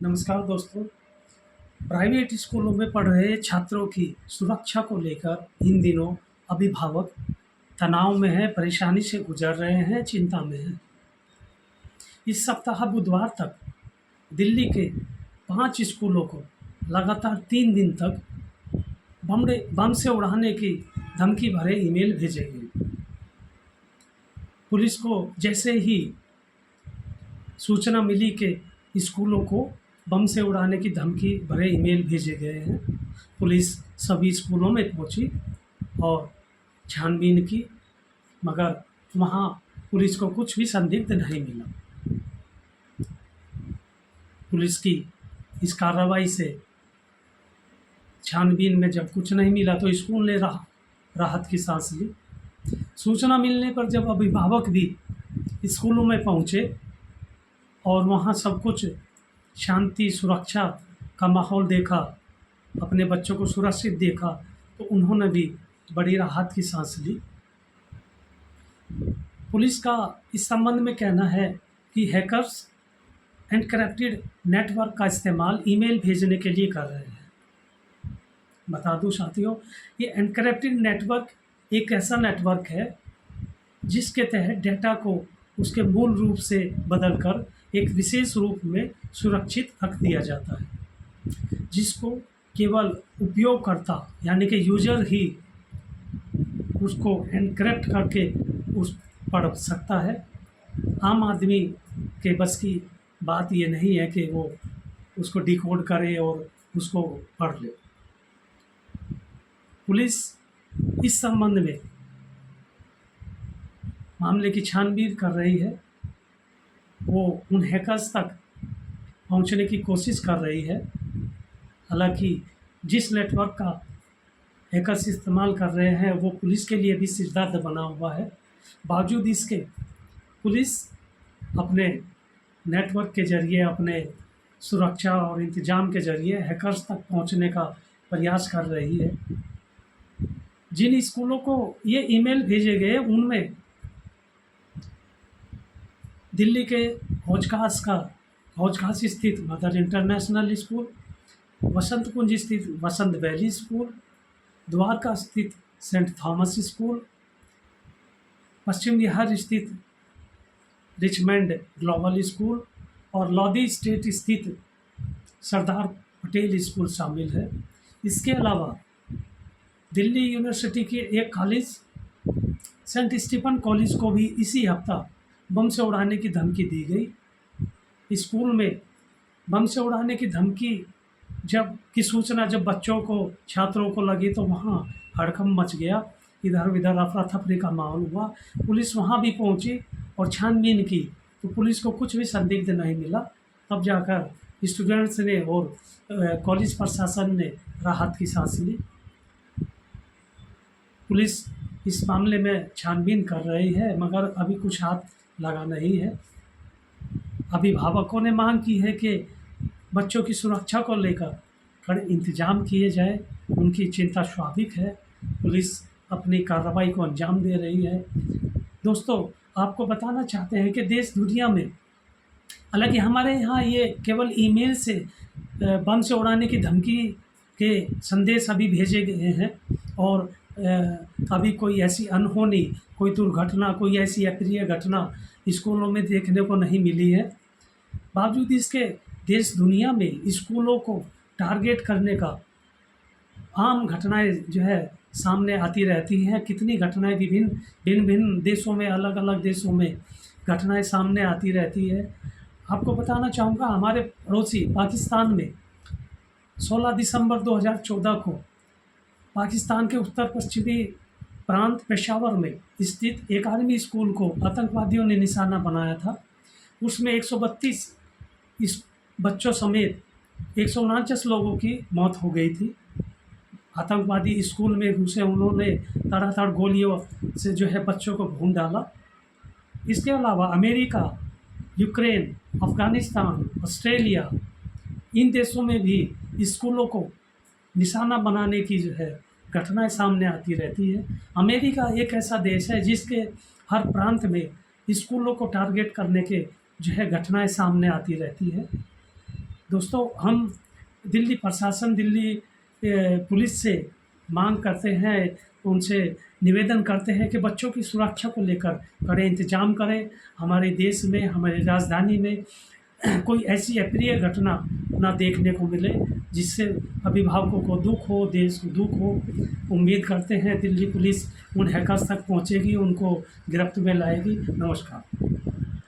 नमस्कार दोस्तों। प्राइवेट स्कूलों में पढ़ रहे छात्रों की सुरक्षा को लेकर इन दिनों अभिभावक तनाव में हैं, परेशानी से गुजर रहे हैं, चिंता में हैं। इस सप्ताह बुधवार तक दिल्ली के 5 स्कूलों को लगातार 3 दिन तक बम से उड़ाने की धमकी भरे ईमेल भेजे गए। पुलिस को जैसे ही सूचना मिली कि स्कूलों को बम से उड़ाने की धमकी भरे ईमेल भेजे गए हैं, पुलिस सभी स्कूलों में पहुंची और छानबीन की, मगर वहां पुलिस को कुछ भी संदिग्ध नहीं मिला। पुलिस की इस कार्रवाई से छानबीन में जब कुछ नहीं मिला तो स्कूल ने राहत की सांस ली। सूचना मिलने पर जब अभिभावक भी स्कूलों में पहुंचे और वहां सब कुछ शांति सुरक्षा का माहौल देखा, अपने बच्चों को सुरक्षित देखा, तो उन्होंने भी बड़ी राहत की सांस ली। पुलिस का इस संबंध में कहना है कि हैकर्स एनक्रिप्टेड नेटवर्क का इस्तेमाल ईमेल भेजने के लिए कर रहे हैं। बता दूं साथियों, ये एनक्रिप्टेड नेटवर्क एक ऐसा नेटवर्क है जिसके तहत डेटा को उसके मूल रूप से बदलकर एक विशेष रूप में सुरक्षित रख दिया जाता है, जिसको केवल उपयोगकर्ता यानी कि यूजर ही उसको एनक्रिप्ट करके उस पढ़ सकता है। आम आदमी के बस की बात ये नहीं है कि वो उसको डिकोड करे और उसको पढ़ ले। पुलिस इस संबंध में मामले की छानबीन कर रही है। वो उन हैकर्स तक पहुंचने की कोशिश कर रही है। हालांकि जिस नेटवर्क का हैकर्स इस्तेमाल कर रहे हैं वो पुलिस के लिए भी सिरदर्द बना हुआ है। बावजूद इसके पुलिस अपने नेटवर्क के ज़रिए, अपने सुरक्षा और इंतज़ाम के ज़रिए हैकर्स तक पहुंचने का प्रयास कर रही है। जिन स्कूलों को ये ईमेल भेजे गए उनमें दिल्ली के हौजखास स्थित मदर इंटरनेशनल स्कूल, वसंत कुंज स्थित वसंत वैली स्कूल, द्वारका स्थित सेंट थॉमस स्कूल, पश्चिम बिहार स्थित रिचमंड ग्लोबल स्कूल और लौदी स्टेट स्थित सरदार पटेल स्कूल शामिल है। इसके अलावा दिल्ली यूनिवर्सिटी के एक कॉलेज सेंट स्टीफन कॉलेज को भी इसी हफ्ता बम से उड़ाने की धमकी दी गई। स्कूल में बम से उड़ाने की धमकी की सूचना जब बच्चों को, छात्रों को लगी तो वहाँ हड़कंप मच गया। इधर उधर अफरा तफरी का माहौल हुआ। पुलिस वहाँ भी पहुँची और छानबीन की तो पुलिस को कुछ भी संदिग्ध नहीं मिला। तब जाकर स्टूडेंट्स ने और कॉलेज प्रशासन ने राहत की सांस ली। पुलिस इस मामले में छानबीन कर रही है, मगर अभी कुछ हाथ लगा नहीं है। अभिभावकों ने मांग की है कि बच्चों की सुरक्षा को लेकर कड़े इंतजाम किए जाए। उनकी चिंता स्वाभाविक है। पुलिस अपनी कार्रवाई को अंजाम दे रही है। दोस्तों, आपको बताना चाहते हैं कि देश दुनिया में, हालांकि हमारे यहाँ ये केवल ईमेल से बम से उड़ाने की धमकी के संदेश अभी भेजे गए हैं और अभी कोई ऐसी अनहोनी, कोई दुर्घटना, कोई ऐसी अप्रिय घटना स्कूलों में देखने को नहीं मिली है। बावजूद इसके देश दुनिया में स्कूलों को टारगेट करने का आम घटनाएं जो है सामने आती रहती हैं। कितनी घटनाएं भिन्न देशों में, अलग अलग देशों में घटनाएं सामने आती रहती है। आपको बताना चाहूँगा, हमारे पड़ोसी पाकिस्तान में 16 दिसंबर 2014 को पाकिस्तान के उत्तर पश्चिमी प्रांत पेशावर में स्थित एक आर्मी स्कूल को आतंकवादियों ने निशाना बनाया था। उसमें 132 इस बच्चों समेत 149 लोगों की मौत हो गई थी। आतंकवादी स्कूल में घुसे, उन्होंने तड़ातड़ गोलियों से जो है बच्चों को भून डाला। इसके अलावा अमेरिका, यूक्रेन, अफ़गानिस्तान, ऑस्ट्रेलिया, इन देशों में भी स्कूलों को निशाना बनाने की जो है घटनाएं सामने आती रहती है। अमेरिका एक ऐसा देश है जिसके हर प्रांत में स्कूलों को टारगेट करने के जो है घटनाएं सामने आती रहती है। दोस्तों हम दिल्ली प्रशासन, दिल्ली पुलिस से मांग करते हैं, उनसे निवेदन करते हैं कि बच्चों की सुरक्षा को लेकर कड़े इंतजाम करें। हमारे देश में, हमारी राजधानी में कोई ऐसी अप्रिय घटना ना देखने को मिले जिससे अभिभावकों को दुख हो, देश को दुख हो। उम्मीद करते हैं दिल्ली पुलिस उन हैकर्स तक पहुंचेगी, उनको गिरफ्त में लाएगी। नमस्कार।